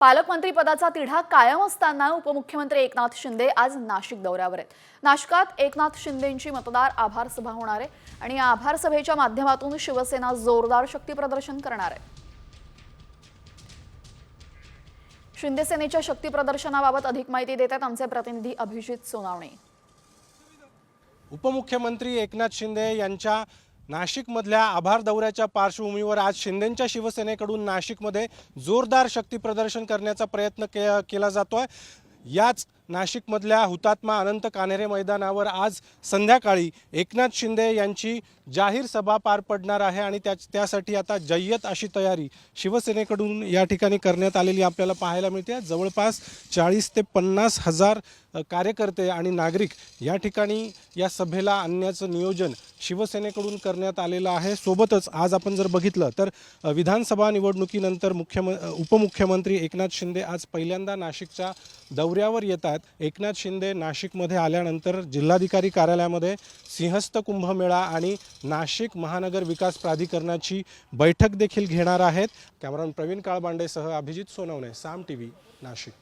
पालकमंत्रीपदाचा तिढा कायम असताना उपमुख्यमंत्री एकनाथ शिंदे आज नाशिक दौऱ्यावर आहेत। नाशिकात एकनाथ शिंदेंची मतदार आभार सभा होणार आहे आणि या आभार सभेच्या माध्यमातून शिवसेना जोरदार शक्ती प्रदर्शन करणार आहे। शिंदे सेनेच्या शक्ती प्रदर्शनाबाबत अधिक माहिती देत आहेत आमचे प्रतिनिधी अभिजित सोनावणे। उपमुख्यमंत्री एकनाथ शिंदे यांच्या नाशिकमधल्या आभार दौऱ्याच्या पार्श्वभूमीवर आज शिंदेंच्या शिवसेनेकडून नाशिकमध्ये जोरदार शक्ती प्रदर्शन करण्याचा प्रयत्न केला जातोय। याच नाशिकमधल्या हुतात्मा अनंत कान्हेरे मैदानावर आज संध्याकाळी एकनाथ शिंदे यांची जाहीर सभा पार पडणार आहे आणि त्यासाठी आता जय्यत अशी तयारी शिवसेनेकडून या ठिकाणी करण्यात आलेली आपल्याला पाहायला मिळते। जवळपास 40 ते 50 हजार कार्यकर्ते आणि नागरिक या ठिकाणी या सभेला आणण्याचं नियोजन शिवसेनेकडून करण्यात आलेलं आहे। सोबतच आज आपण जर बघितलं तर विधानसभा निवडणुकीनंतर उपमुख्यमंत्री एकनाथ शिंदे आज पहिल्यांदा नाशिकच्या दौऱ्यावर येतात। एकनाथ शिंदे नाशिकमध्ये आल्यानंतर जिल्हाधिकारी कार्यालयामध्ये सिंहस्थ कुंभमेळा आणि नाशिक महानगर विकास प्राधिकरणाची बैठक देखील घेणार आहेत। कॅमेरामन प्रवीण काळबांडेसह अभिजित सोनवणे, साम टीव्ही, नाशिक।